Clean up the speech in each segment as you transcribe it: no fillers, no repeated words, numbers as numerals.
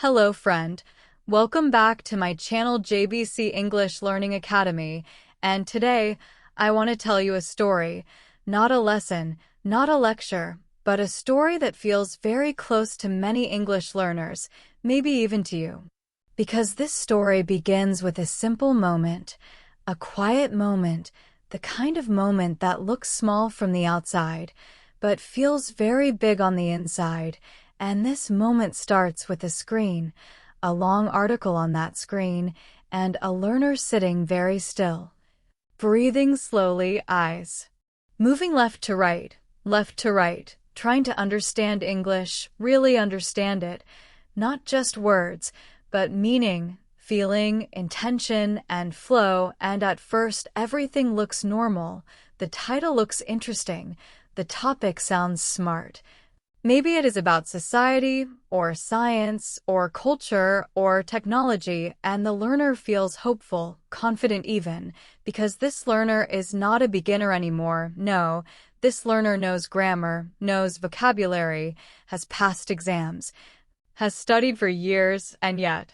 Hello, friend. Welcome back to my channel JBC English Learning Academy, and today I want to tell you a story, not a lesson, not a lecture, but a story that feels very close to many English learners, maybe even to you. Because this story begins with a simple moment, a quiet moment, the kind of moment that looks small from the outside, but feels very big on the inside. And this moment starts with a screen, a long article on that screen, and a learner sitting very still. Breathing slowly, eyes moving left to right, trying to understand English, really understand it. Not just words, but meaning, feeling, intention, and flow, and at first everything looks normal. The title looks interesting. The topic sounds smart. Maybe it is about society, or science, or culture, or technology, and the learner feels hopeful, confident even, because this learner is not a beginner anymore. No, this learner knows grammar, knows vocabulary, has passed exams, has studied for years, and yet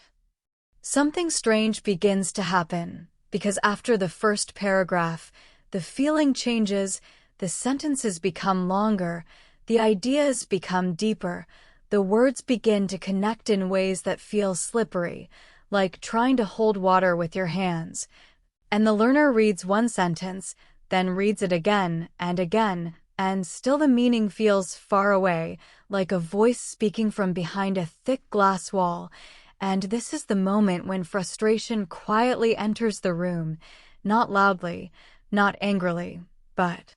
something strange begins to happen, because after the first paragraph, the feeling changes, the sentences become longer, the ideas become deeper, the words begin to connect in ways that feel slippery, like trying to hold water with your hands. And the learner reads one sentence, then reads it again, and still the meaning feels far away, like a voice speaking from behind a thick glass wall. And this is the moment when frustration quietly enters the room, not loudly, not angrily, but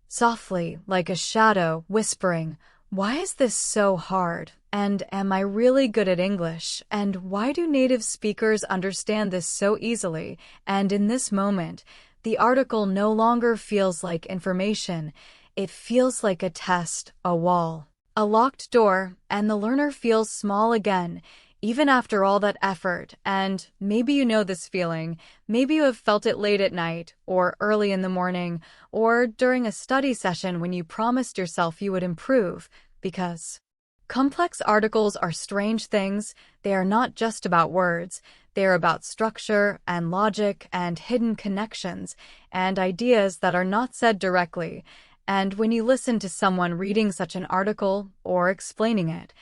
softly, like a shadow, whispering, "Why is this so hard? And am I really good at English? And why do native speakers understand this so easily?" And in this moment, the article no longer feels like information. It feels like a test, a wall, a locked door, and the learner feels small again, even after all that effort. And maybe you know this feeling. Maybe you have felt it late at night, or early in the morning, or during a study session when you promised yourself you would improve. Because complex articles are strange things. They are not just about words. They are about structure and logic and hidden connections and ideas that are not said directly. And when you listen to someone reading such an article or explaining it,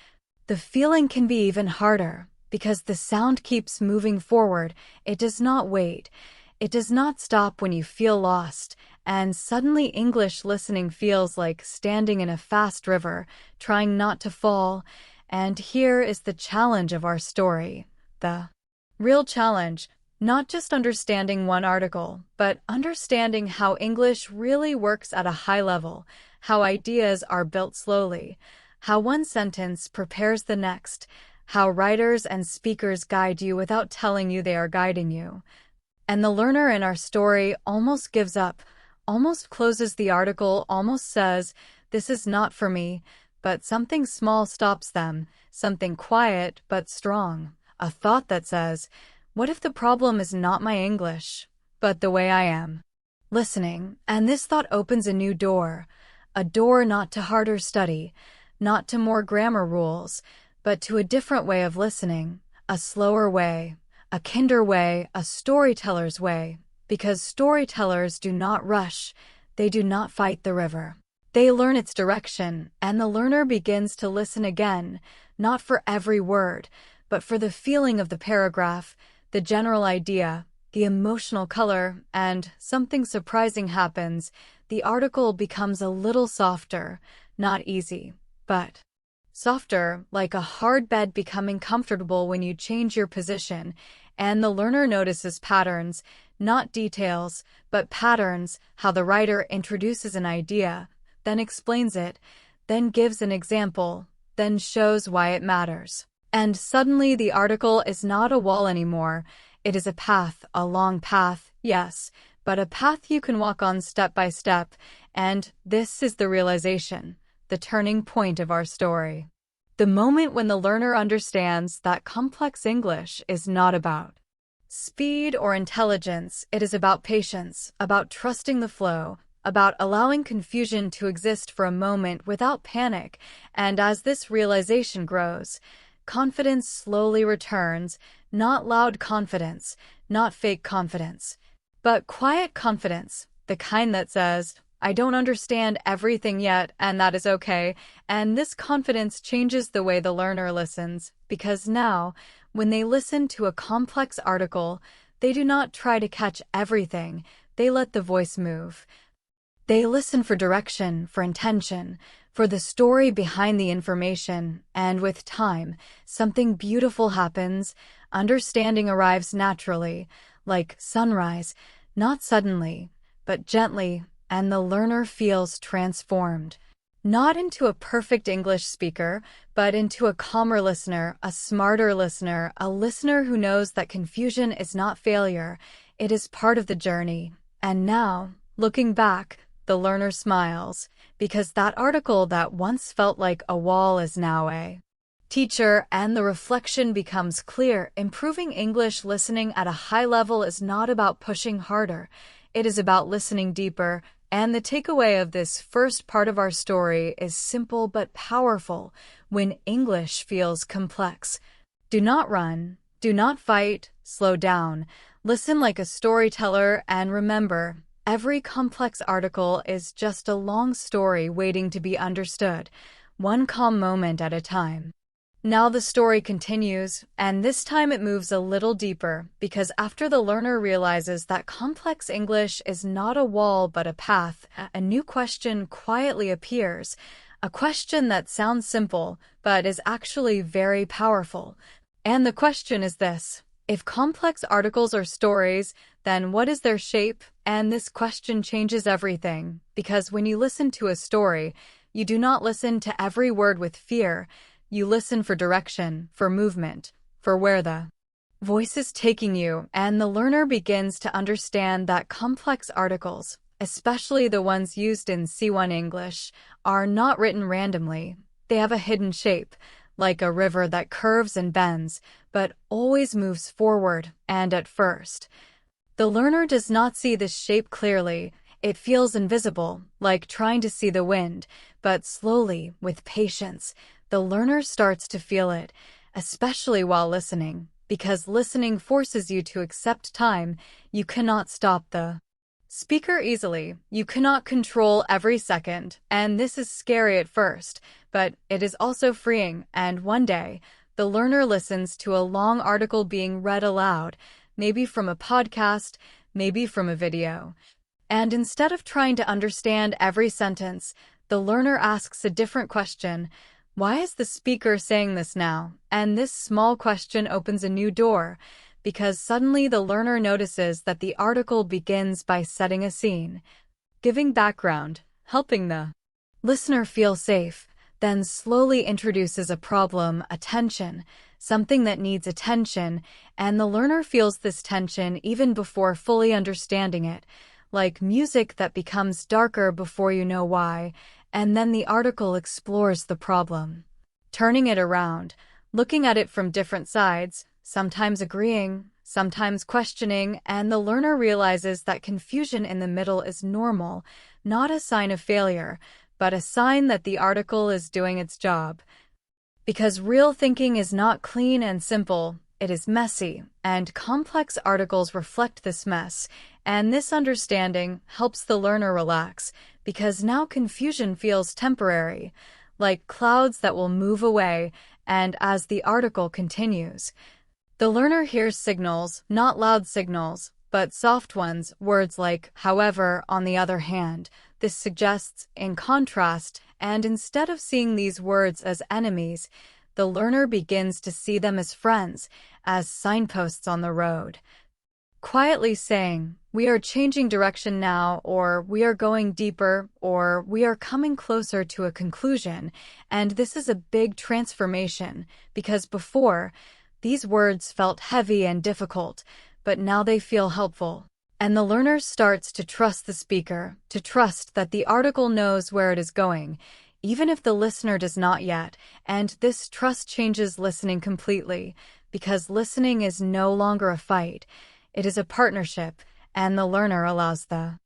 the feeling can be even harder, because the sound keeps moving forward. It does not wait. It does not stop when you feel lost, and suddenly English listening feels like standing in a fast river, trying not to fall. And here is the challenge of our story. The real challenge, not just understanding one article, but understanding how English really works at a high level, how ideas are built slowly, how one sentence prepares the next, how writers and speakers guide you without telling you they are guiding you. And the learner in our story almost gives up, almost closes the article, almost says, "This is not for me," but something small stops them, something quiet but strong, a thought that says, "What if the problem is not my English, but the way I am listening?" And this thought opens a new door, a door not to harder study, not to more grammar rules, but to a different way of listening, a slower way, a kinder way, a storyteller's way, because storytellers do not rush, they do not fight the river. They learn its direction, and the learner begins to listen again, not for every word, but for the feeling of the paragraph, the general idea, the emotional color, and something surprising happens. The article becomes a little softer, not easy, but softer, like a hard bed becoming comfortable when you change your position, and the learner notices patterns, not details, but patterns, how the writer introduces an idea, then explains it, then gives an example, then shows why it matters. And suddenly the article is not a wall anymore. It is a path, a long path, yes, but a path you can walk on step by step, and this is the realization, the turning point of our story. The moment when the learner understands that complex English is not about speed or intelligence, it is about patience, about trusting the flow, about allowing confusion to exist for a moment without panic. And as this realization grows, confidence slowly returns, not loud confidence, not fake confidence, but quiet confidence, the kind that says, I don't understand everything yet, and that is okay. And this confidence changes the way the learner listens, because now, when they listen to a complex article, they do not try to catch everything, they let the voice move. They listen for direction, for intention, for the story behind the information, and with time, something beautiful happens. Understanding arrives naturally, like sunrise, not suddenly, but gently, and the learner feels transformed. Not into a perfect English speaker, but into a calmer listener, a smarter listener, a listener who knows that confusion is not failure, it is part of the journey. And now, looking back, the learner smiles, because that article that once felt like a wall is now a teacher, and the reflection becomes clear. Improving English listening at a high level is not about pushing harder, it is about listening deeper. And the takeaway of this first part of our story is simple but powerful. When English feels complex, do not run, do not fight, slow down, listen like a storyteller, and remember, every complex article is just a long story waiting to be understood, one calm moment at a time. Now the story continues, and this time it moves a little deeper, because after the learner realizes that complex English is not a wall but a path, a new question quietly appears, a question that sounds simple, but is actually very powerful. And the question is this: if complex articles are stories, then what is their shape? And this question changes everything, because when you listen to a story, you do not listen to every word with fear. You listen for direction, for movement, for where the voice is taking you, and the learner begins to understand that complex articles, especially the ones used in C1 English, are not written randomly. They have a hidden shape, like a river that curves and bends, but always moves forward, and at first, the learner does not see this shape clearly. It feels invisible, like trying to see the wind, but slowly, with patience, the learner starts to feel it, especially while listening, because listening forces you to accept time. You cannot stop the speaker easily. You cannot control every second, and this is scary at first, but it is also freeing. And one day, the learner listens to a long article being read aloud, maybe from a podcast, maybe from a video. And instead of trying to understand every sentence, the learner asks a different question. Why is the speaker saying this now? And this small question opens a new door, because suddenly the learner notices that the article begins by setting a scene, giving background, helping the listener feel safe, then slowly introduces a problem, a tension, something that needs attention, and the learner feels this tension even before fully understanding it, like music that becomes darker before you know why. And then the article explores the problem, turning it around, looking at it from different sides, sometimes agreeing, sometimes questioning, and the learner realizes that confusion in the middle is normal, not a sign of failure, but a sign that the article is doing its job. Because real thinking is not clean and simple, it is messy, and complex articles reflect this mess, and this understanding helps the learner relax, because now confusion feels temporary, like clouds that will move away. And as the article continues, the learner hears signals, not loud signals, but soft ones, words like however, on the other hand. This suggests, in contrast, and instead of seeing these words as enemies, the learner begins to see them as friends, as signposts on the road, quietly saying, we are changing direction now, or we are going deeper, or we are coming closer to a conclusion. And this is a big transformation, because before, these words felt heavy and difficult, but now they feel helpful. And the learner starts to trust the speaker, to trust that the article knows where it is going, even if the listener does not yet. And this trust changes listening completely, because listening is no longer a fight, it is a partnership, and the learner allows the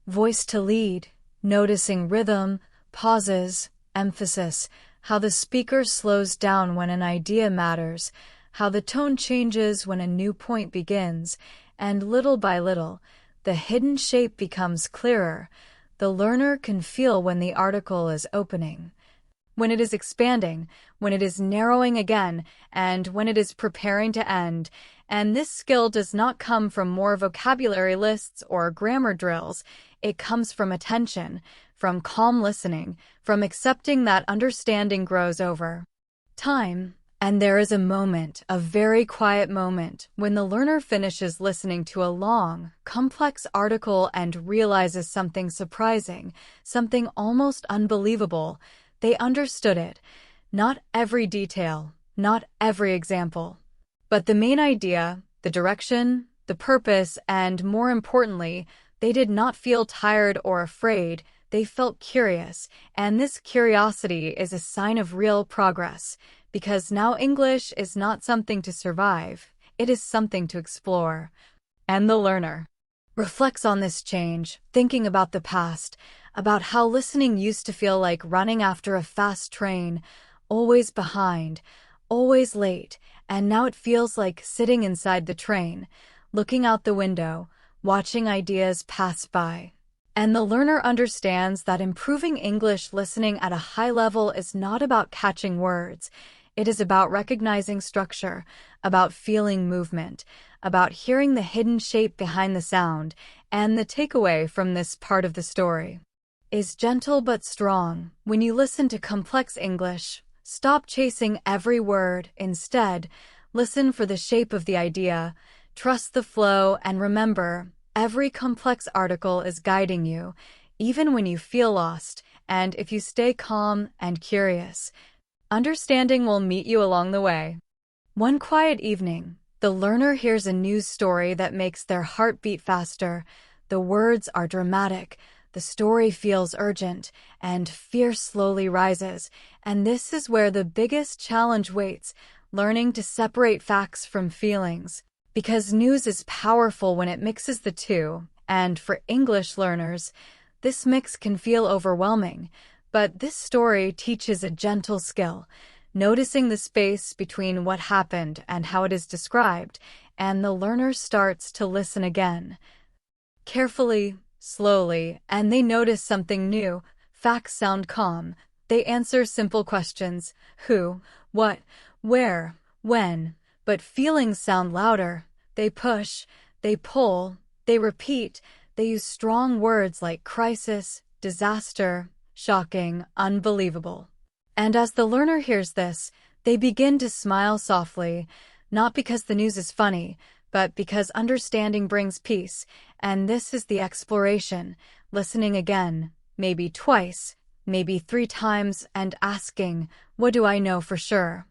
voice to lead, noticing rhythm, pauses, emphasis, how the speaker slows down when an idea matters, how the tone changes when a new point begins, and little by little, the hidden shape becomes clearer. The learner can feel when the article is opening, when it is expanding, when it is narrowing again, and when it is preparing to end. And this skill does not come from more vocabulary lists or grammar drills. It comes from attention, from calm listening, from accepting that understanding grows over time. And there is a moment, a very quiet moment, when the learner finishes listening to a long, complex article and realizes something surprising, something almost unbelievable. They understood it. Not every detail, not every example, but the main idea, the direction, the purpose, and more importantly, they did not feel tired or afraid. They felt curious, and this curiosity is a sign of real progress. Because now English is not something to survive, it is something to explore. And the learner reflects on this change, thinking about the past, about how listening used to feel like running after a fast train, always behind, always late, and now it feels like sitting inside the train, looking out the window, watching ideas pass by. And the learner understands that improving English listening at a high level is not about catching words. It is about recognizing structure, about feeling movement, about hearing the hidden shape behind the sound, and the takeaway from this part of the story is gentle but strong. When you listen to complex English, stop chasing every word. Instead, listen for the shape of the idea, trust the flow, and remember, every complex article is guiding you, even when you feel lost, and if you stay calm and curious, understanding will meet you along the way. One quiet evening, the learner hears a news story that makes their heart beat faster. The words are dramatic, the story feels urgent, and fear slowly rises. And this is where the biggest challenge waits, learning to separate facts from feelings. Because news is powerful when it mixes the two, and for English learners, this mix can feel overwhelming. But this story teaches a gentle skill, noticing the space between what happened and how it is described, and the learner starts to listen again, carefully, slowly, and they notice something new. Facts sound calm. They answer simple questions: who, what, where, when. But feelings sound louder. They push, they pull, they repeat, they use strong words like crisis, disaster, shocking, unbelievable. And as the learner hears this, they begin to smile softly, not because the news is funny, but because understanding brings peace. And this is the exploration, listening again, maybe twice, maybe 3 times, and asking, what do I know for sure?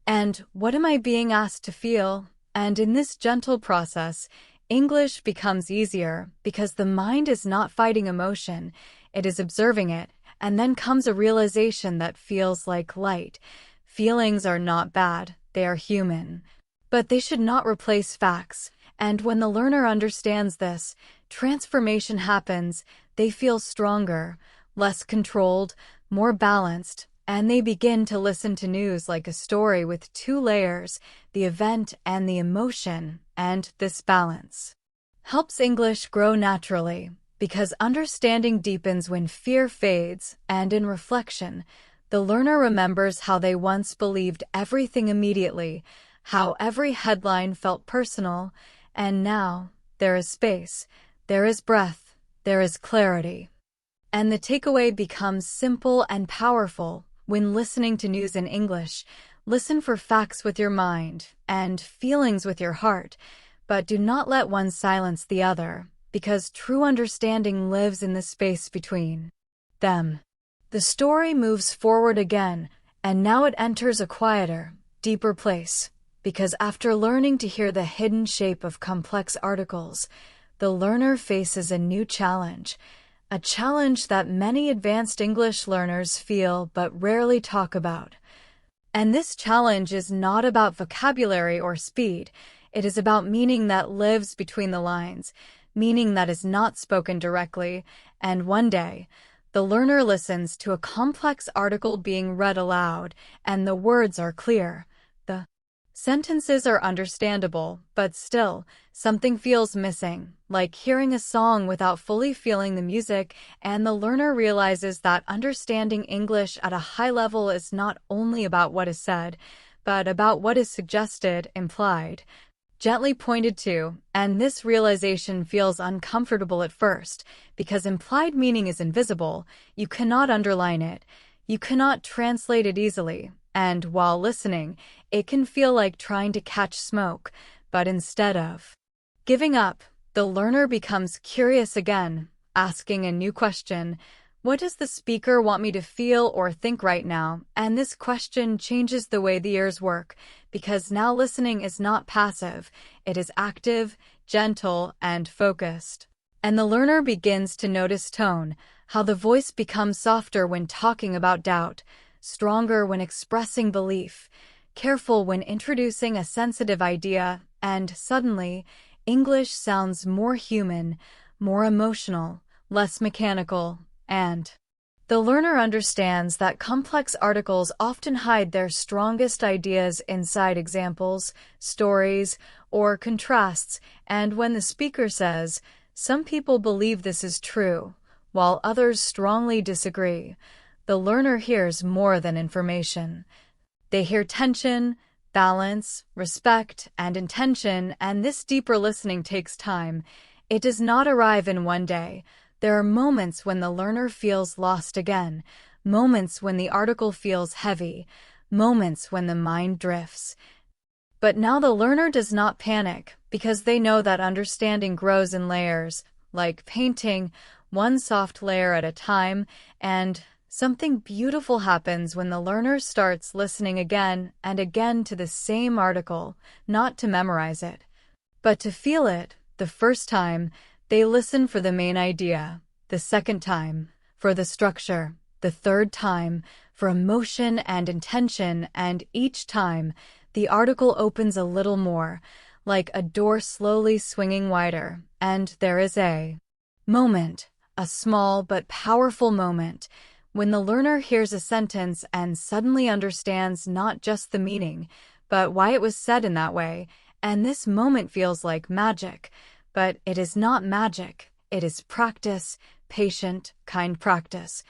And what am I being asked to feel? And in this gentle process, English becomes easier because the mind is not fighting emotion, it is observing it, and then comes a realization that feels like light. Feelings are not bad, they are human. But they should not replace facts, and when the learner understands this, transformation happens. They feel stronger, less controlled, more balanced, and they begin to listen to news like a story with 2 layers, the event and the emotion, and this balance helps English grow naturally, because understanding deepens when fear fades, and in reflection, the learner remembers how they once believed everything immediately, how every headline felt personal, and now there is space, there is breath, there is clarity. And the takeaway becomes simple and powerful. When listening to news in English, listen for facts with your mind and feelings with your heart, but do not let one silence the other, because true understanding lives in the space between them. The story moves forward again, and now it enters a quieter, deeper place, because after learning to hear the hidden shape of complex articles, the learner faces a new challenge, a challenge that many advanced English learners feel but rarely talk about. And this challenge is not about vocabulary or speed. It is about meaning that lives between the lines, meaning that is not spoken directly, and one day, The learner listens to a complex article being read aloud, and the words are clear. The sentences are understandable, but still, something feels missing, like hearing a song without fully feeling the music, and the learner realizes that understanding English at a high level is not only about what is said, but about what is suggested, implied, gently pointed to, and this realization feels uncomfortable at first, because implied meaning is invisible. You cannot underline it, you cannot translate it easily, and while listening, it can feel like trying to catch smoke, but instead of giving up, the learner becomes curious again, asking a new question. What does the speaker want me to feel or think right now? And this question changes the way the ears work, because now listening is not passive, it is active, gentle, and focused. And the learner begins to notice tone, how the voice becomes softer when talking about doubt, stronger when expressing belief, careful when introducing a sensitive idea, and suddenly, English sounds more human, more emotional, less mechanical, and the learner understands that complex articles often hide their strongest ideas inside examples, stories, or contrasts, and when the speaker says, "Some people believe this is true," while others strongly disagree, the learner hears more than information. They hear tension, balance, respect, and intention, and this deeper listening takes time. It does not arrive in one day. There are moments when the learner feels lost again, moments when the article feels heavy, moments when the mind drifts. But now the learner does not panic, because they know that understanding grows in layers, like painting, one soft layer at a time, and something beautiful happens when the learner starts listening again and again to the same article, not to memorize it, but to feel it. The first time, they listen for the main idea, the second time, for the structure, the third time, for emotion and intention, and each time, the article opens a little more, like a door slowly swinging wider, and there is a moment, a small but powerful moment, when the learner hears a sentence and suddenly understands not just the meaning, but why it was said in that way, and this moment feels like magic. But it is not magic, it is practice, patient, kind practice.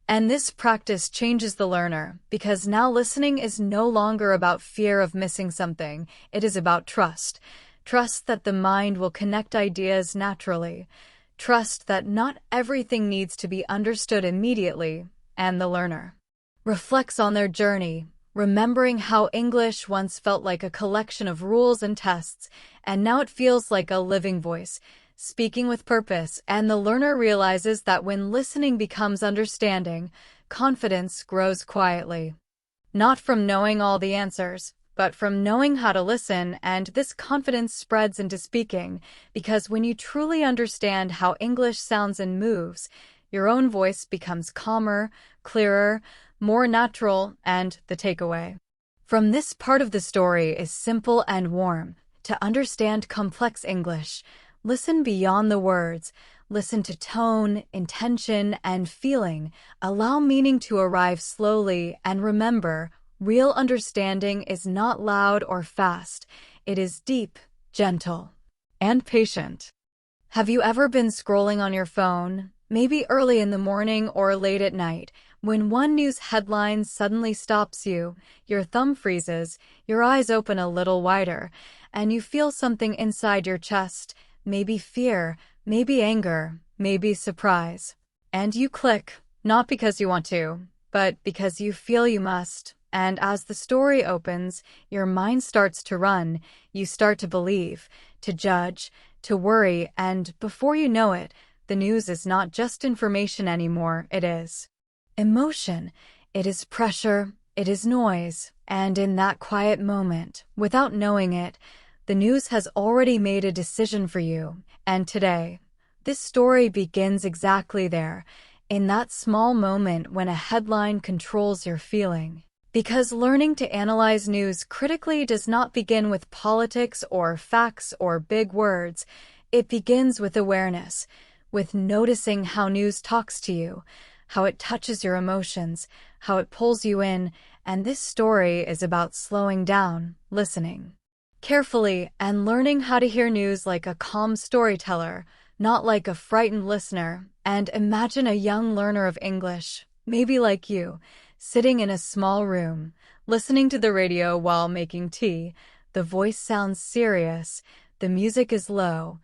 And this practice changes the learner, because now listening is no longer about fear of missing something, it is about trust. Trust that the mind will connect ideas naturally. Trust that not everything needs to be understood immediately, and the learner reflects on their journey, remembering how English once felt like a collection of rules and tests, and now it feels like a living voice, speaking with purpose, and the learner realizes that when listening becomes understanding, confidence grows quietly. Not from knowing all the answers, but from knowing how to listen, and this confidence spreads into speaking, because when you truly understand how English sounds and moves, your own voice becomes calmer, clearer, more natural, and the takeaway from this part of the story is simple and warm. To understand complex English, listen beyond the words, listen to tone, intention, and feeling, allow meaning to arrive slowly, and remember, real understanding is not loud or fast, it is deep, gentle, and patient. Have you ever been scrolling on your phone, maybe early in the morning or late at night, when one news headline suddenly stops you, your thumb freezes, your eyes open a little wider, and you feel something inside your chest, maybe fear, maybe anger, maybe surprise. And you click, not because you want to, but because you feel you must. And as the story opens, your mind starts to run, you start to believe, to judge, to worry, and before you know it, the news is not just information anymore, it is emotion, it is pressure, it is noise, and in that quiet moment, without knowing it, the news has already made a decision for you. And today, this story begins exactly there, in that small moment when a headline controls your feeling. Because learning to analyze news critically does not begin with politics or facts or big words, it begins with awareness, with noticing how news talks to you, how it touches your emotions, how it pulls you in, and this story is about slowing down, listening carefully, and learning how to hear news like a calm storyteller, not like a frightened listener. And imagine a young learner of English, maybe like you, sitting in a small room, listening to the radio while making tea. The voice sounds serious, the music is low,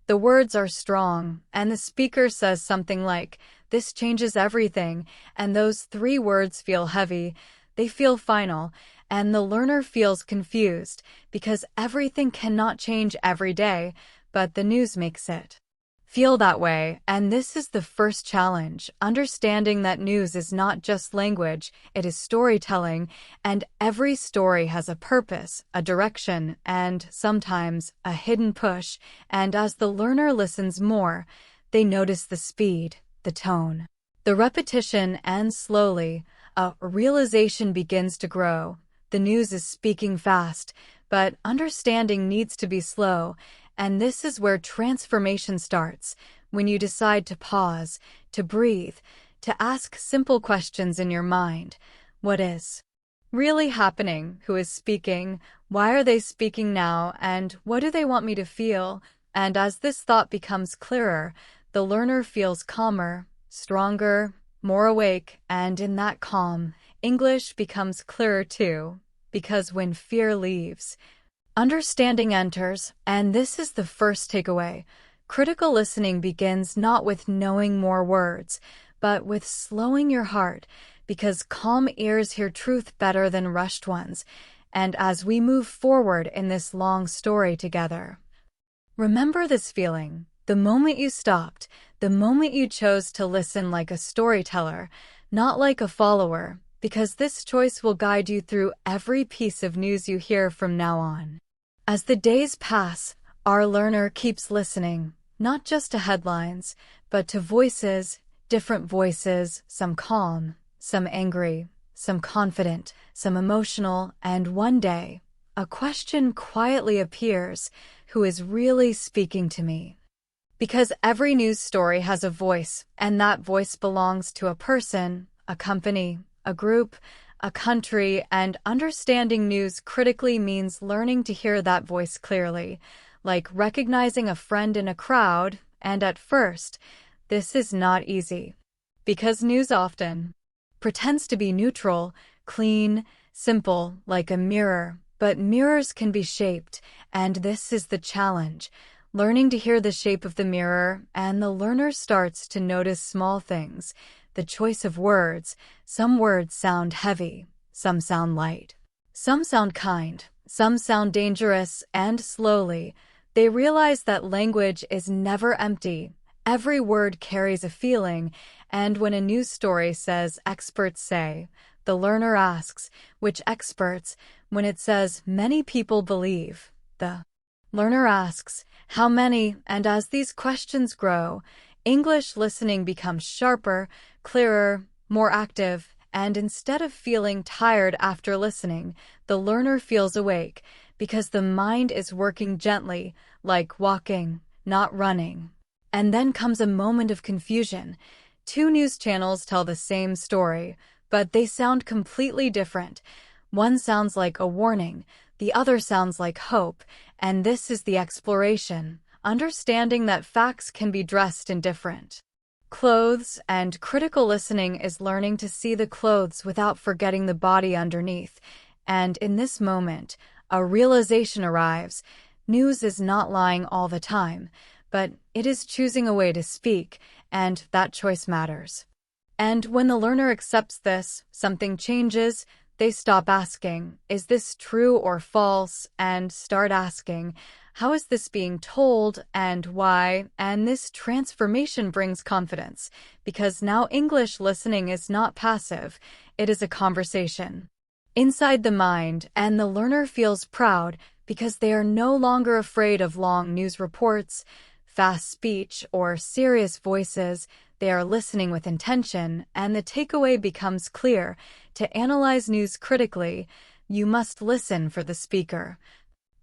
the words are strong, and the speaker says something like, "This changes everything," and those three words feel heavy, they feel final, and the learner feels confused because everything cannot change every day, but the news makes it feel that way. And this is the first challenge, understanding that news is not just language, it is storytelling, and every story has a purpose, a direction, and sometimes a hidden push. And as the learner listens more, they notice the speed, the tone, the repetition, and slowly, a realization begins to grow. The news is speaking fast, but understanding needs to be slow. And this is where transformation starts, when you decide to pause, to breathe, to ask simple questions in your mind. What is really happening? Who is speaking? Why are they speaking now? And what do they want me to feel? And as this thought becomes clearer, the learner feels calmer, stronger, more awake, and in that calm, English becomes clearer too, because when fear leaves, understanding enters. And this is the first takeaway. Critical listening begins not with knowing more words, but with slowing your heart, because calm ears hear truth better than rushed ones. And as we move forward in this long story together, remember this feeling, the moment you stopped, the moment you chose to listen like a storyteller, not like a follower, because this choice will guide you through every piece of news you hear from now on. As the days pass, our learner keeps listening, not just to headlines, but to voices, different voices, some calm, some angry, some confident, some emotional, and one day, a question quietly appears: who is really speaking to me? Because every news story has a voice, and that voice belongs to a person, a company, a group, a country, and understanding news critically means learning to hear that voice clearly, like recognizing a friend in a crowd. And at first, this is not easy, because news often pretends to be neutral, clean, simple, like a mirror, but mirrors can be shaped, and this is the challenge, learning to hear the shape of the mirror. And the learner starts to notice small things, the choice of words. Some words sound heavy, some sound light, some sound kind, some sound dangerous, and slowly, they realize that language is never empty. Every word carries a feeling, and when a news story says "experts say," the learner asks, which experts? When it says "many people believe," the learner asks, how many? And as these questions grow, English listening becomes sharper, clearer, more active, and instead of feeling tired after listening, the learner feels awake, because the mind is working gently, like walking, not running. And then comes a moment of confusion. Two news channels tell the same story, but they sound completely different. One sounds like a warning, the other sounds like hope, and this is the exploration, understanding that facts can be dressed in different clothes, and critical listening is learning to see the clothes without forgetting the body underneath. And in this moment, a realization arrives. News is not lying all the time, but it is choosing a way to speak, and that choice matters. And when the learner accepts this, something changes. They stop asking, "Is this true or false?" and start asking, "How is this being told and why?" And this transformation brings confidence, because now English listening is not passive, it is a conversation inside the mind, and the learner feels proud because they are no longer afraid of long news reports, fast speech, or serious voices. They are listening with intention, and the takeaway becomes clear. To analyze news critically, you must listen for the speaker,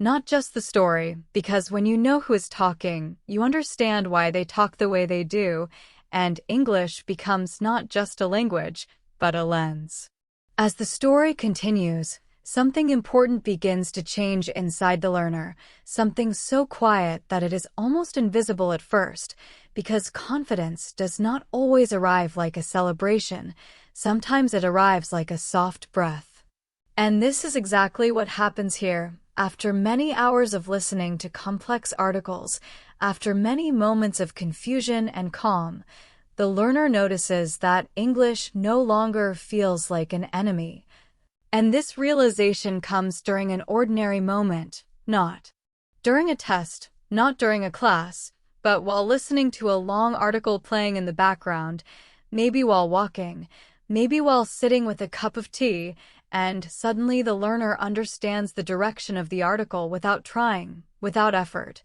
not just the story, because when you know who is talking, you understand why they talk the way they do, and English becomes not just a language, but a lens. As the story continues, something important begins to change inside the learner, something so quiet that it is almost invisible at first, because confidence does not always arrive like a celebration. Sometimes it arrives like a soft breath. And this is exactly what happens here. After many hours of listening to complex articles, after many moments of confusion and calm, the learner notices that English no longer feels like an enemy. And this realization comes during an ordinary moment, not during a test, not during a class, but while listening to a long article playing in the background, maybe while walking, maybe while sitting with a cup of tea, and suddenly the learner understands the direction of the article without trying, without effort.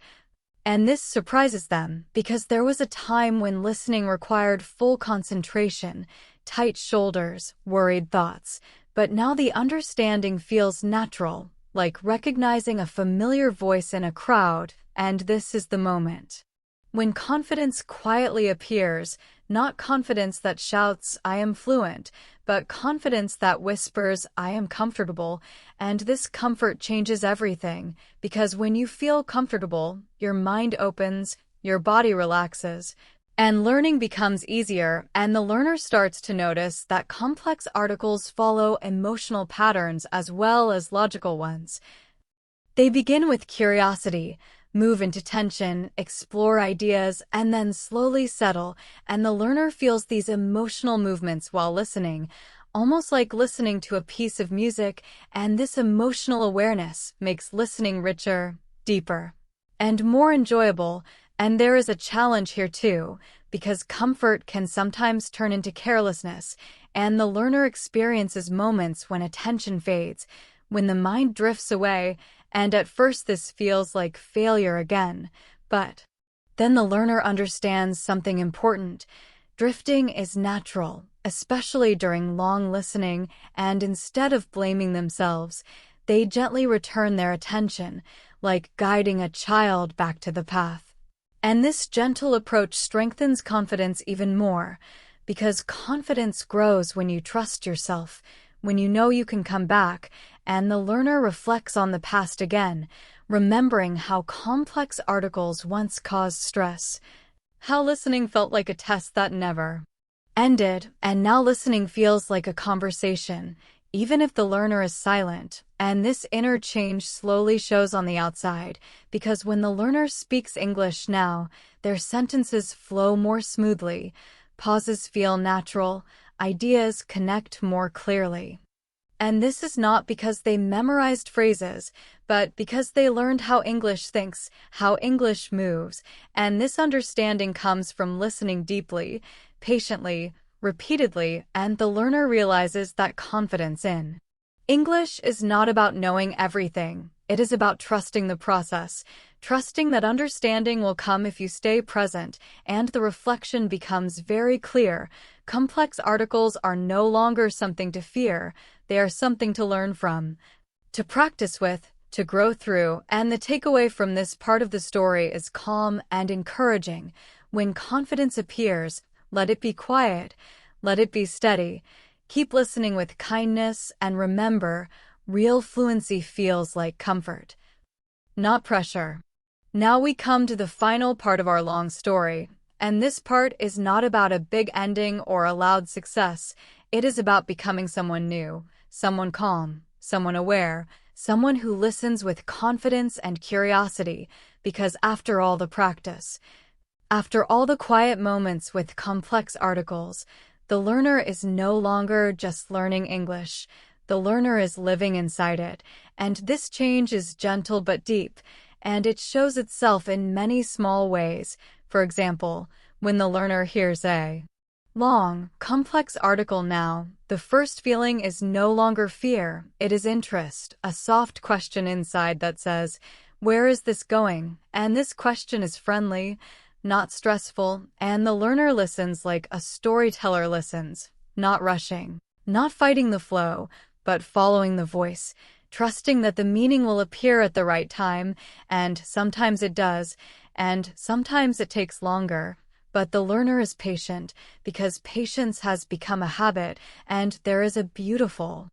And this surprises them, because there was a time when listening required full concentration, tight shoulders, worried thoughts, but now the understanding feels natural, like recognizing a familiar voice in a crowd, and this is the moment. When confidence quietly appears, not confidence that shouts, "I am fluent," but confidence that whispers, "I am comfortable," and this comfort changes everything, because when you feel comfortable, your mind opens, your body relaxes, and learning becomes easier, and the learner starts to notice that complex articles follow emotional patterns as well as logical ones. They begin with curiosity, move into tension, explore ideas, and then slowly settle, and the learner feels these emotional movements while listening, almost like listening to a piece of music, and this emotional awareness makes listening richer, deeper, and more enjoyable. And there is a challenge here too, because comfort can sometimes turn into carelessness, and the learner experiences moments when attention fades, when the mind drifts away, and at first this feels like failure again. But then the learner understands something important. Drifting is natural, especially during long listening, and instead of blaming themselves, they gently return their attention, like guiding a child back to the path. And this gentle approach strengthens confidence even more, because confidence grows when you trust yourself, when you know you can come back, and the learner reflects on the past again, remembering how complex articles once caused stress, how listening felt like a test that never ended, and now listening feels like a conversation, even if the learner is silent. And this inner change slowly shows on the outside, because when the learner speaks English now, their sentences flow more smoothly, pauses feel natural, ideas connect more clearly. And this is not because they memorized phrases, but because they learned how English thinks, how English moves, and this understanding comes from listening deeply, patiently, repeatedly, and the learner realizes that confidence in English is not about knowing everything. It is about trusting the process, trusting that understanding will come if you stay present, and the reflection becomes very clear. Complex articles are no longer something to fear, they are something to learn from, to practice with, to grow through, and the takeaway from this part of the story is calm and encouraging. When confidence appears, let it be quiet, let it be steady. Keep listening with kindness, and remember, real fluency feels like comfort, not pressure. Now we come to the final part of our long story, and this part is not about a big ending or a loud success. It is about becoming someone new, someone calm, someone aware, someone who listens with confidence and curiosity, because after all the practice, after all the quiet moments with complex articles, the learner is no longer just learning English. The learner is living inside it, and this change is gentle but deep, and it shows itself in many small ways. For example, when the learner hears a long, complex article now, the first feeling is no longer fear, it is interest, a soft question inside that says, "Where is this going?" And this question is friendly, not stressful, and the learner listens like a storyteller listens, not rushing, not fighting the flow, but following the voice, trusting that the meaning will appear at the right time, and sometimes it does, and sometimes it takes longer. But the learner is patient because patience has become a habit, and there is a beautiful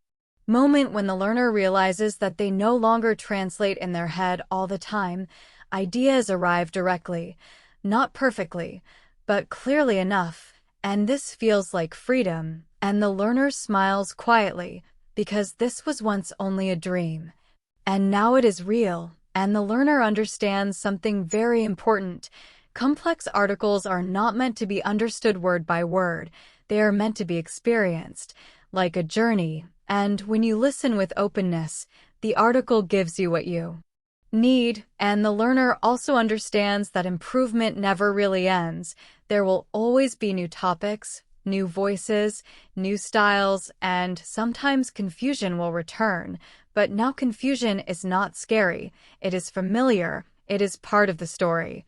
moment when the learner realizes that they no longer translate in their head all the time. Ideas arrive directly, not perfectly, but clearly enough, and this feels like freedom, and the learner smiles quietly because this was once only a dream. And now it is real, and the learner understands something very important. Complex articles are not meant to be understood word by word. They are meant to be experienced, like a journey, and when you listen with openness, the article gives you what you need, and the learner also understands that improvement never really ends. There will always be new topics, new voices, new styles, and sometimes confusion will return. But now confusion is not scary. It is familiar. It is part of the story.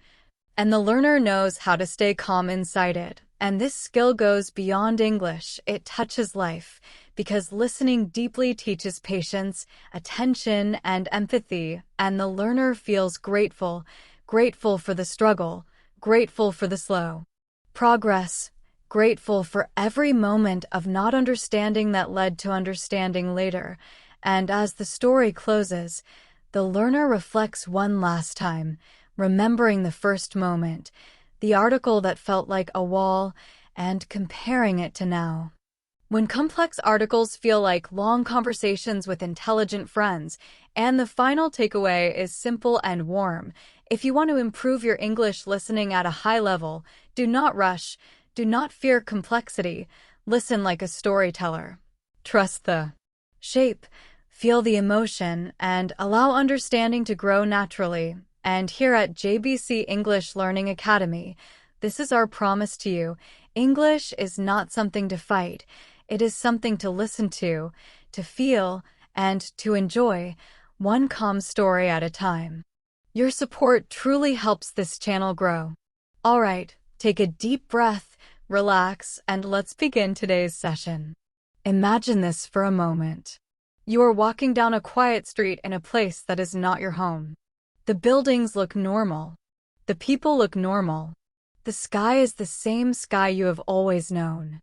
And the learner knows how to stay calm inside it. And this skill goes beyond English. It touches life, because listening deeply teaches patience, attention, and empathy, and the learner feels grateful, grateful for the struggle, grateful for the slow progress, grateful for every moment of not understanding that led to understanding later. And as the story closes, the learner reflects one last time, remembering the first moment, the article that felt like a wall, and comparing it to now. When complex articles feel like long conversations with intelligent friends, and the final takeaway is simple and warm. If you want to improve your English listening at a high level, do not rush, do not fear complexity, listen like a storyteller. Trust the shape, feel the emotion, and allow understanding to grow naturally. And here at JBC English Learning Academy, this is our promise to you. English is not something to fight. It is something to listen to feel, and to enjoy, one calm story at a time. Your support truly helps this channel grow. All right, take a deep breath, relax, and let's begin today's session. Imagine this for a moment. You are walking down a quiet street in a place that is not your home. The buildings look normal. The people look normal. The sky is the same sky you have always known.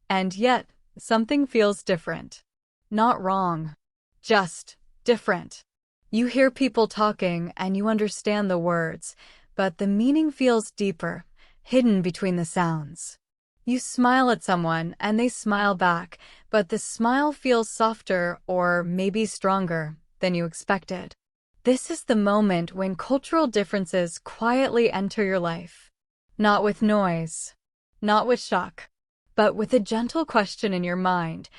And yet, something feels different. Not wrong. Just different. You hear people talking and you understand the words, but the meaning feels deeper, hidden between the sounds. You smile at someone and they smile back, but the smile feels softer or maybe stronger than you expected. This is the moment when cultural differences quietly enter your life. Not with noise, not with shock, but with a gentle question in your mind.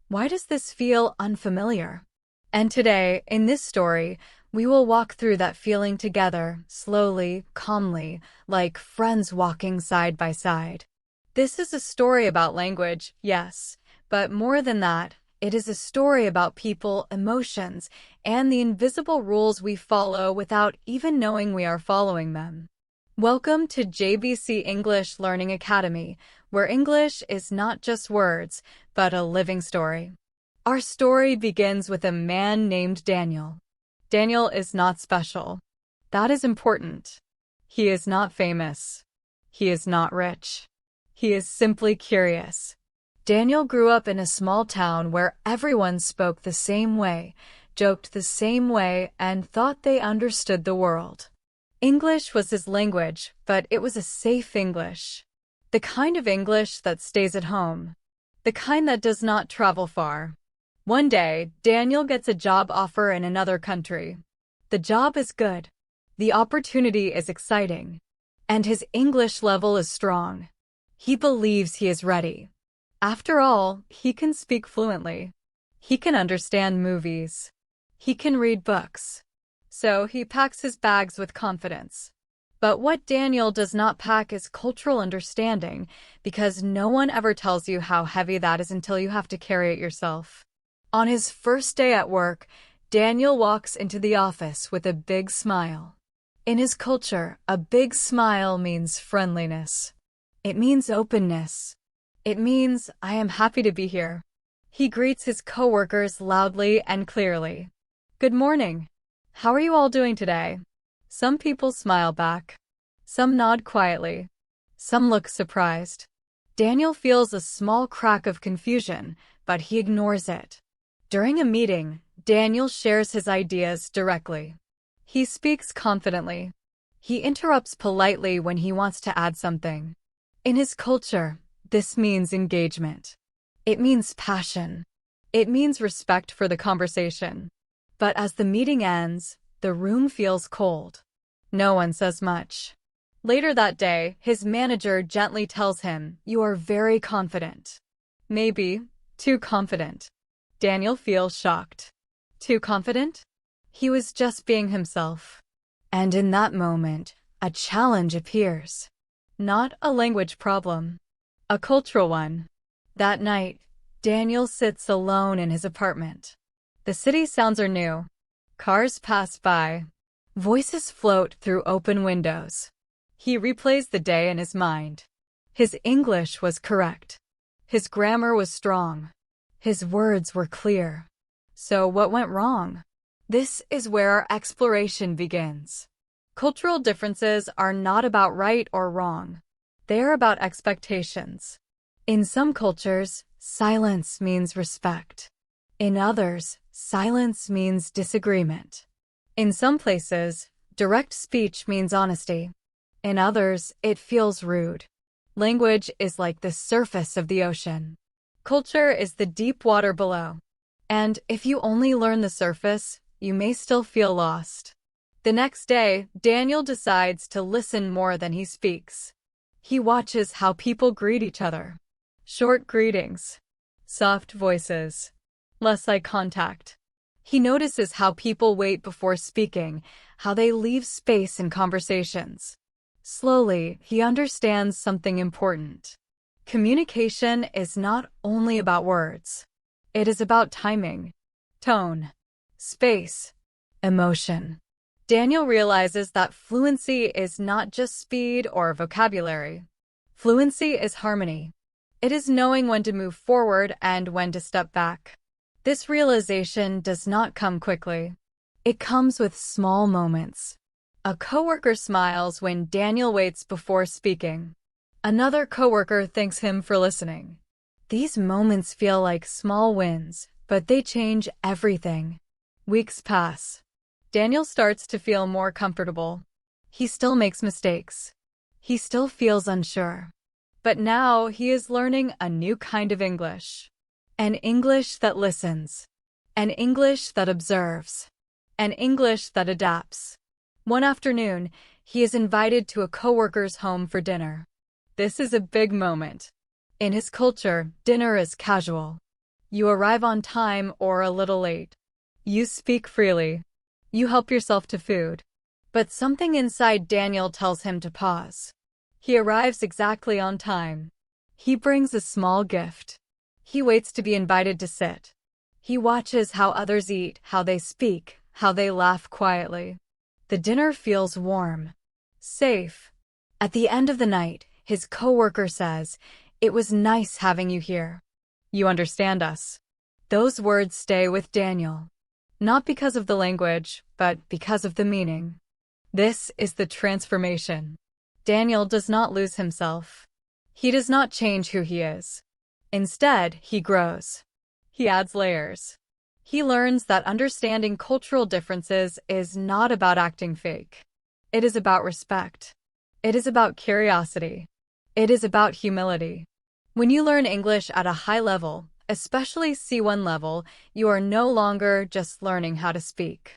Why does this feel unfamiliar? And today, in this story, we will walk through that feeling together, slowly, calmly, like friends walking side by side. This is a story about language, yes, but more than that, it is a story about people, emotions, and the invisible rules we follow without even knowing we are following them. Welcome to JBC English Learning Academy, where English is not just words, but a living story. Our story begins with a man named Daniel. Daniel is not special. That is important. He is not famous. He is not rich. He is simply curious. Daniel grew up in a small town where everyone spoke the same way, joked the same way, and thought they understood the world. English was his language, but it was a safe English. The kind of English that stays at home. The kind that does not travel far. One day, Daniel gets a job offer in another country. The job is good. The opportunity is exciting. And his English level is strong. He believes he is ready. After all, he can speak fluently. He can understand movies. He can read books. So he packs his bags with confidence. But what Daniel does not pack is cultural understanding, because no one ever tells you how heavy that is until you have to carry it yourself. On his first day at work, Daniel walks into the office with a big smile. In his culture, a big smile means friendliness. It means openness. It means, I am happy to be here. He greets his coworkers loudly and clearly. Good morning. How are you all doing today? Some people smile back. Some nod quietly. Some look surprised. Daniel feels a small crack of confusion, but he ignores it. During a meeting, Daniel shares his ideas directly. He speaks confidently. He interrupts politely when he wants to add something. In his culture, this means engagement. It means passion. It means respect for the conversation. But as the meeting ends, the room feels cold. No one says much. Later that day, his manager gently tells him, "You are very confident." Maybe too confident. Daniel feels shocked. Too confident? He was just being himself. And in that moment, a challenge appears. Not a language problem, a cultural one. That night, Daniel sits alone in his apartment. The city sounds are new. Cars pass by. Voices float through open windows. He replays the day in his mind. His English was correct. His grammar was strong. His words were clear. So what went wrong? This is where our exploration begins. Cultural differences are not about right or wrong. They are about expectations. In some cultures, silence means respect. In others, silence means disagreement. In some places, direct speech means honesty. In others, it feels rude. Language is like the surface of the ocean. Culture is the deep water below. And if you only learn the surface, you may still feel lost. The next day, Daniel decides to listen more than he speaks. He watches how people greet each other. Short greetings. Soft voices. Less eye contact. He notices how people wait before speaking, how they leave space in conversations. Slowly, he understands something important. Communication is not only about words. It is about timing, tone, space, emotion. Daniel realizes that fluency is not just speed or vocabulary. Fluency is harmony. It is knowing when to move forward and when to step back. This realization does not come quickly. It comes with small moments. A coworker smiles when Daniel waits before speaking. Another coworker thanks him for listening. These moments feel like small wins, but they change everything. Weeks pass. Daniel starts to feel more comfortable. He still makes mistakes. He still feels unsure. But now he is learning a new kind of English. An English that listens. An English that observes. An English that adapts. One afternoon, he is invited to a coworker's home for dinner. This is a big moment. In his culture, dinner is casual. You arrive on time or a little late. You speak freely. You help yourself to food. But something inside Daniel tells him to pause. He arrives exactly on time. He brings a small gift. He waits to be invited to sit. He watches how others eat, how they speak, how they laugh quietly. The dinner feels warm, safe. At the end of the night, his coworker says, "It was nice having you here. You understand us." Those words stay with Daniel. Not because of the language, but because of the meaning. This is the transformation. Daniel does not lose himself. He does not change who he is. Instead, he grows. He adds layers. He learns that understanding cultural differences is not about acting fake. It is about respect. It is about curiosity. It is about humility. When you learn English at a high level, especially C1 level, you are no longer just learning how to speak.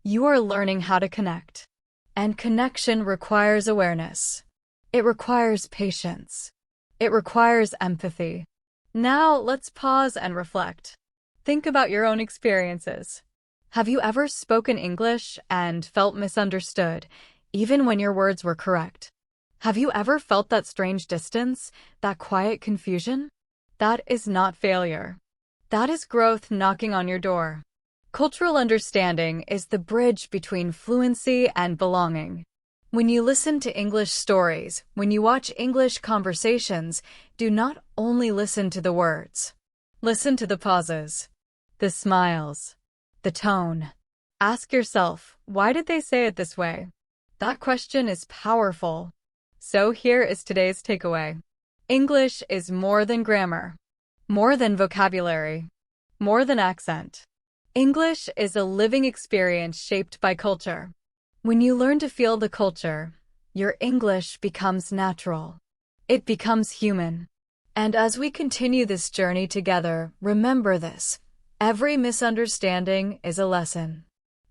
You are learning how to connect. And connection requires awareness. It requires patience. It requires empathy. Now, let's pause and reflect. Think about your own experiences. Have you ever spoken English and felt misunderstood, even when your words were correct? Have you ever felt that strange distance, that quiet confusion? That is not failure. That is growth knocking on your door. Cultural understanding is the bridge between fluency and belonging. When you listen to English stories, when you watch English conversations, do not only listen to the words. Listen to the pauses, the smiles, the tone. Ask yourself, why did they say it this way? That question is powerful. So here is today's takeaway. English is more than grammar, more than vocabulary, more than accent. English is a living experience shaped by culture. When you learn to feel the culture, your English becomes natural. It becomes human. And as we continue this journey together, remember this. Every misunderstanding is a lesson.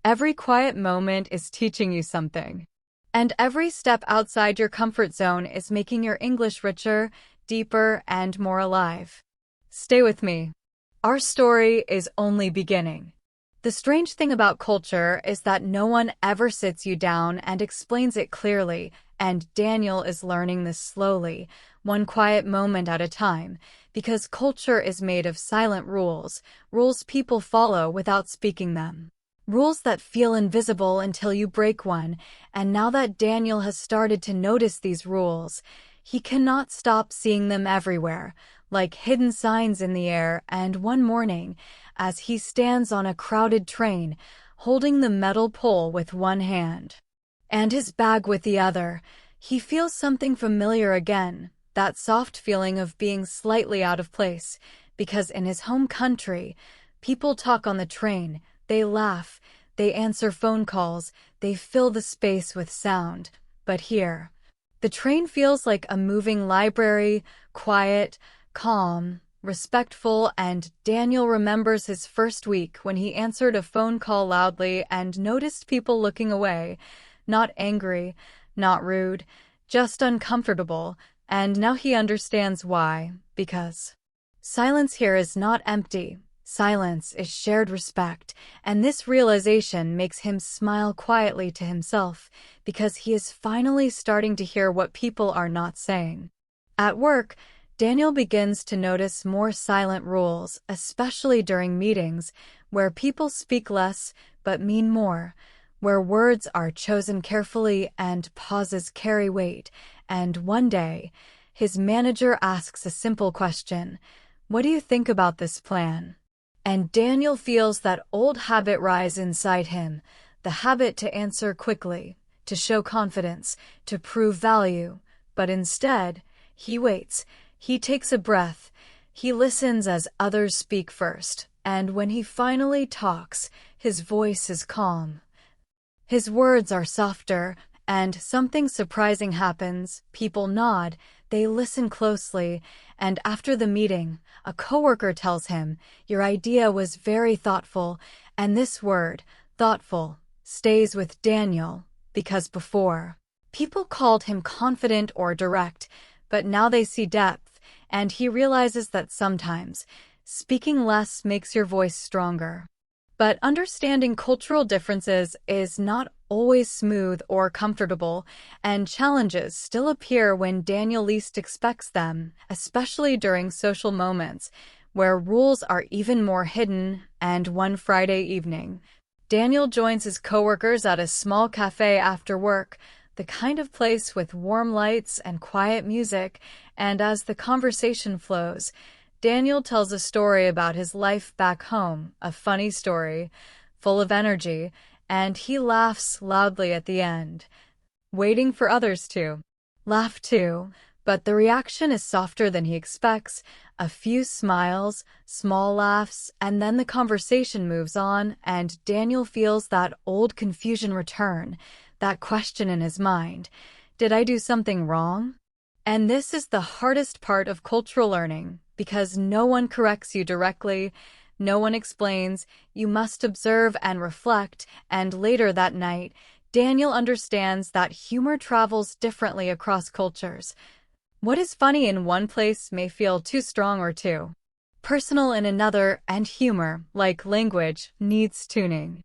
Every quiet moment is teaching you something. And every step outside your comfort zone is making your English richer, deeper, and more alive. Stay with me. Our story is only beginning. The strange thing about culture is that no one ever sits you down and explains it clearly, and Daniel is learning this slowly, one quiet moment at a time, because culture is made of silent rules, rules people follow without speaking them. Rules that feel invisible until you break one, and now that Daniel has started to notice these rules, he cannot stop seeing them everywhere, like hidden signs in the air. And one morning, as he stands on a crowded train, holding the metal pole with one hand and his bag with the other, he feels something familiar again, that soft feeling of being slightly out of place, because in his home country, people talk on the train, they laugh, they answer phone calls, they fill the space with sound. But here, the train feels like a moving library, quiet, calm, respectful, and Daniel remembers his first week when he answered a phone call loudly and noticed people looking away, not angry, not rude, just uncomfortable, and now he understands why, because silence here is not empty. Silence is shared respect, and this realization makes him smile quietly to himself, because he is finally starting to hear what people are not saying. At work, Daniel begins to notice more silent rules, especially during meetings, where people speak less but mean more, where words are chosen carefully and pauses carry weight, and one day, his manager asks a simple question, "What do you think about this plan?" And Daniel feels that old habit rise inside him, the habit to answer quickly, to show confidence, to prove value. But instead, he waits, he takes a breath, he listens as others speak first, and when he finally talks, his voice is calm. His words are softer, and something surprising happens. People nod, they listen closely, and after the meeting, a coworker tells him, "Your idea was very thoughtful," and this word, thoughtful, stays with Daniel, because before, people called him confident or direct, but now they see depth, and he realizes that sometimes, speaking less makes your voice stronger. But understanding cultural differences is not always smooth or comfortable, and challenges still appear when Daniel least expects them, especially during social moments, where rules are even more hidden. And one Friday evening, Daniel joins his coworkers at a small cafe after work, the kind of place with warm lights and quiet music, and as the conversation flows, Daniel tells a story about his life back home, a funny story, full of energy, and he laughs loudly at the end, waiting for others to laugh too. But the reaction is softer than he expects, a few smiles, small laughs, and then the conversation moves on, and Daniel feels that old confusion return, that question in his mind, did I do something wrong? And this is the hardest part of cultural learning, because no one corrects you directly, no one explains, you must observe and reflect, and later that night, Daniel understands that humor travels differently across cultures. What is funny in one place may feel too strong or too personal in another, and humor, like language, needs tuning.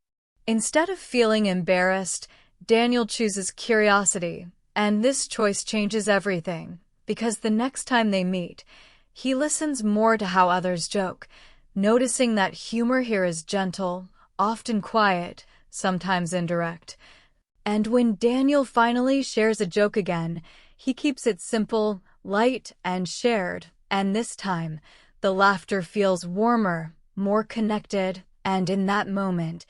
Instead of feeling embarrassed, Daniel chooses curiosity, and this choice changes everything, because the next time they meet, he listens more to how others joke, noticing that humor here is gentle, often quiet, sometimes indirect. And when Daniel finally shares a joke again, he keeps it simple, light, and shared, and this time, the laughter feels warmer, more connected, and in that moment,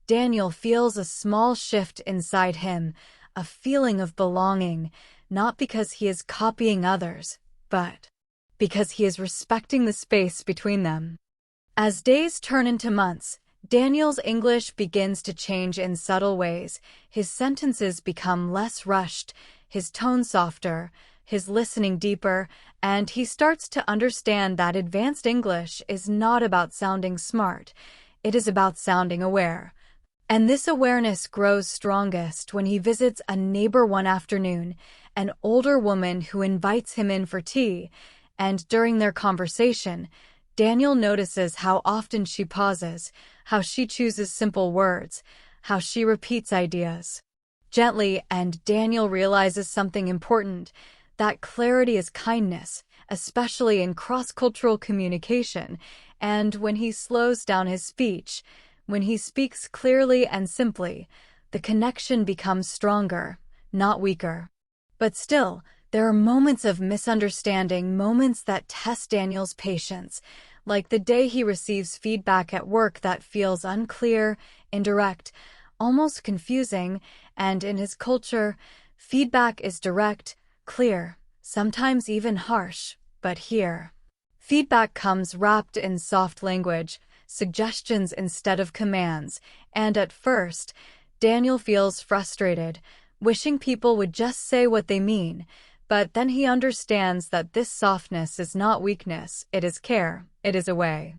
Daniel feels a small shift inside him, a feeling of belonging, not because he is copying others, but because he is respecting the space between them. As days turn into months, Daniel's English begins to change in subtle ways. His sentences become less rushed, his tone softer, his listening deeper, and he starts to understand that advanced English is not about sounding smart. It is about sounding aware. And this awareness grows strongest when he visits a neighbor one afternoon, an older woman who invites him in for tea, and during their conversation, Daniel notices how often she pauses, how she chooses simple words, how she repeats ideas gently, and Daniel realizes something important, that clarity is kindness, especially in cross-cultural communication, and when he slows down his speech, when he speaks clearly and simply, the connection becomes stronger, not weaker. But still, there are moments of misunderstanding, moments that test Daniel's patience, like the day he receives feedback at work that feels unclear, indirect, almost confusing, and in his culture, feedback is direct, clear, sometimes even harsh, but here, feedback comes wrapped in soft language, suggestions instead of commands, and at first, Daniel feels frustrated, wishing people would just say what they mean, but then he understands that this softness is not weakness, it is care, it is a way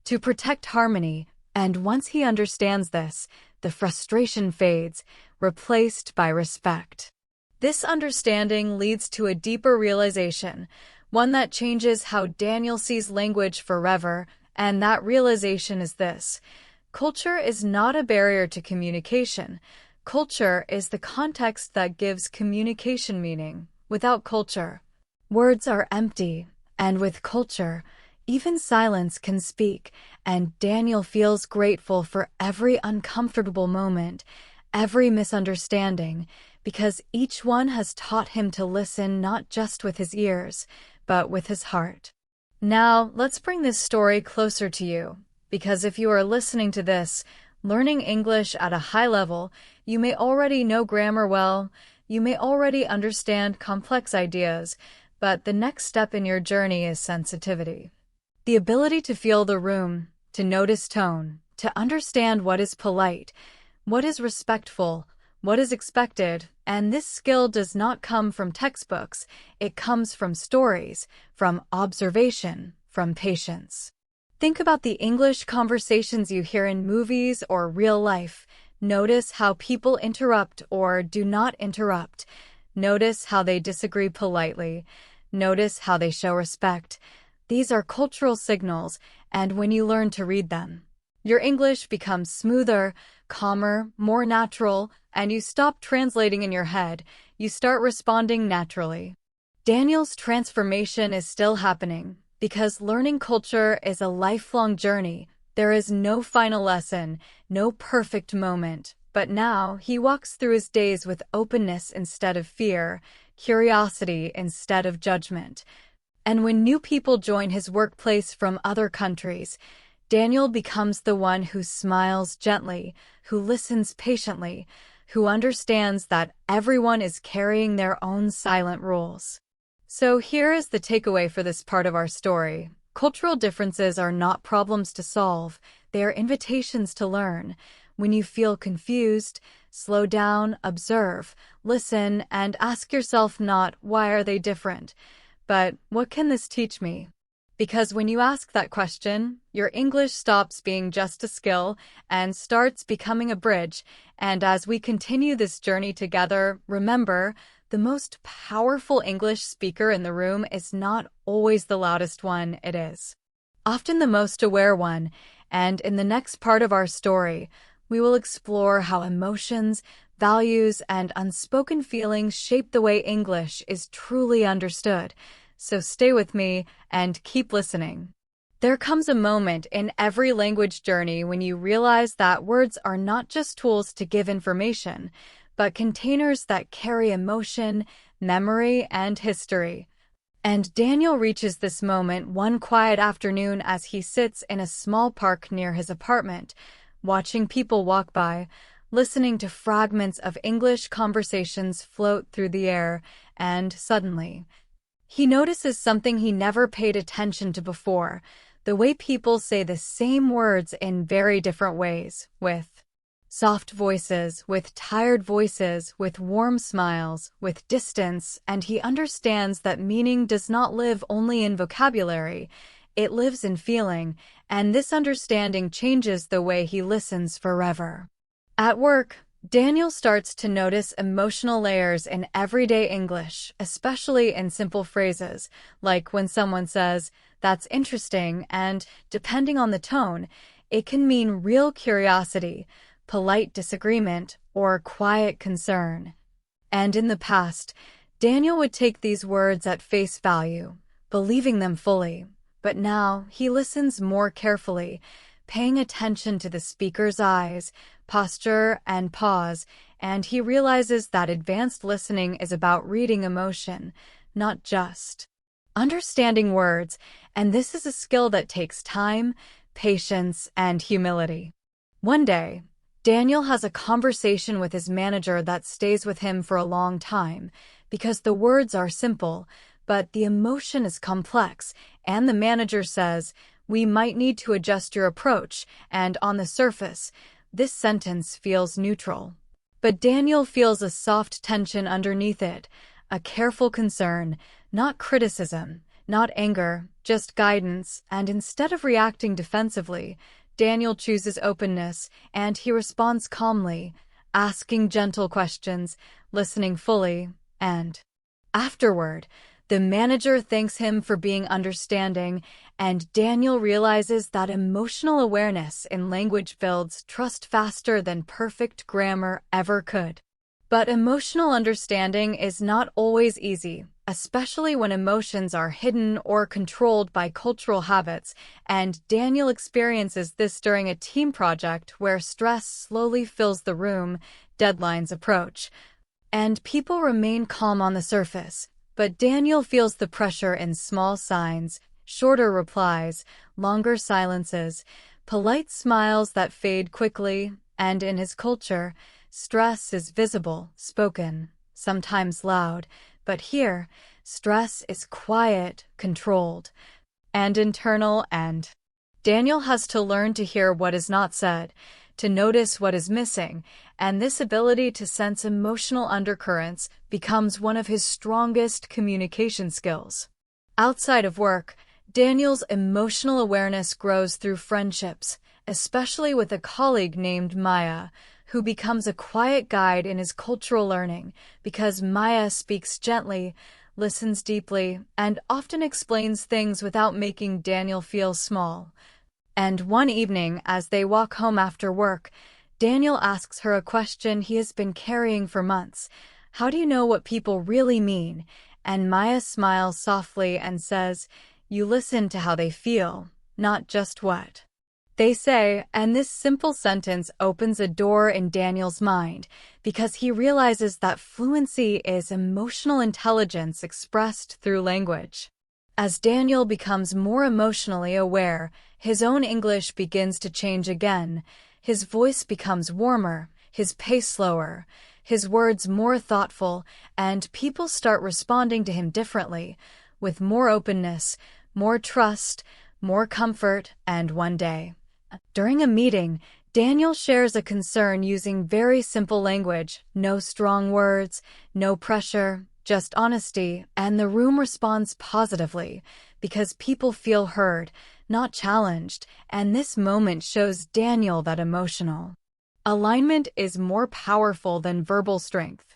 to protect harmony, and once he understands this, the frustration fades, replaced by respect. This understanding leads to a deeper realization, one that changes how Daniel sees language forever, and that realization is this: culture is not a barrier to communication. Culture is the context that gives communication meaning. Without culture, words are empty, and with culture, even silence can speak, and Daniel feels grateful for every uncomfortable moment, every misunderstanding, because each one has taught him to listen not just with his ears, but with his heart. Now, let's bring this story closer to you, because if you are listening to this, learning English at a high level, you may already know grammar well, you may already understand complex ideas, but the next step in your journey is sensitivity. The ability to feel the room, to notice tone, to understand what is polite, what is respectful, what is expected, and this skill does not come from textbooks, it comes from stories, from observation, from patience. Think about the English conversations you hear in movies or real life. Notice how people interrupt or do not interrupt. Notice how they disagree politely. Notice how they show respect. These are cultural signals, and when you learn to read them, your English becomes smoother, calmer, more natural, and you stop translating in your head. You start responding naturally. Daniel's transformation is still happening, because learning culture is a lifelong journey. There is no final lesson, no perfect moment, but now he walks through his days with openness instead of fear, curiosity instead of judgment. And when new people join his workplace from other countries, Daniel becomes the one who smiles gently, who listens patiently, who understands that everyone is carrying their own silent rules. So here is the takeaway for this part of our story. Cultural differences are not problems to solve, they are invitations to learn. When you feel confused, slow down, observe, listen, and ask yourself not, why are they different? But what can this teach me? Because when you ask that question, your English stops being just a skill and starts becoming a bridge. And as we continue this journey together, remember, the most powerful English speaker in the room is not always the loudest one, it is often the most aware one. And in the next part of our story, we will explore how emotions, values, and unspoken feelings shape the way English is truly understood. So stay with me and keep listening. There comes a moment in every language journey when you realize that words are not just tools to give information, but containers that carry emotion, memory, and history. And Daniel reaches this moment one quiet afternoon as he sits in a small park near his apartment, watching people walk by, listening to fragments of English conversations float through the air, and suddenly, he notices something he never paid attention to before: the way people say the same words in very different ways, with soft voices, with tired voices, with warm smiles, with distance, and he understands that meaning does not live only in vocabulary, it lives in feeling, and this understanding changes the way he listens forever. At work, Daniel starts to notice emotional layers in everyday English, especially in simple phrases, like when someone says, "That's interesting," and, depending on the tone, it can mean real curiosity, polite disagreement, or quiet concern. And in the past, Daniel would take these words at face value, believing them fully, but now he listens more carefully, paying attention to the speaker's eyes, posture, and pause, and he realizes that advanced listening is about reading emotion, not just understanding words, and this is a skill that takes time, patience, and humility. One day, Daniel has a conversation with his manager that stays with him for a long time, because the words are simple, but the emotion is complex, and the manager says, "We might need to adjust your approach," and on the surface, this sentence feels neutral. But Daniel feels a soft tension underneath it, a careful concern, not criticism, not anger, just guidance, and instead of reacting defensively, Daniel chooses openness, and he responds calmly, asking gentle questions, listening fully, and afterward, the manager thanks him for being understanding, and Daniel realizes that emotional awareness in language builds trust faster than perfect grammar ever could. But emotional understanding is not always easy, especially when emotions are hidden or controlled by cultural habits, and Daniel experiences this during a team project where stress slowly fills the room, deadlines approach, and people remain calm on the surface. But Daniel feels the pressure in small signs, shorter replies, longer silences, polite smiles that fade quickly, and in his culture, stress is visible, spoken, sometimes loud, but here, stress is quiet, controlled, and internal, and Daniel has to learn to hear what is not said, to notice what is missing, and this ability to sense emotional undercurrents becomes one of his strongest communication skills. Outside of work, Daniel's emotional awareness grows through friendships, especially with a colleague named Maya, who becomes a quiet guide in his cultural learning because Maya speaks gently, listens deeply, and often explains things without making Daniel feel small. And one evening, as they walk home after work, Daniel asks her a question he has been carrying for months. "How do you know what people really mean?" And Maya smiles softly and says, "You listen to how they feel, not just what they say," and this simple sentence opens a door in Daniel's mind because he realizes that fluency is emotional intelligence expressed through language. As Daniel becomes more emotionally aware, his own English begins to change again. His voice becomes warmer, his pace slower, his words more thoughtful, and people start responding to him differently, with more openness, more trust, more comfort, and one day, during a meeting, Daniel shares a concern using very simple language, no strong words, no pressure, just honesty, and the room responds positively because people feel heard, not challenged, and this moment shows Daniel that emotional alignment is more powerful than verbal strength.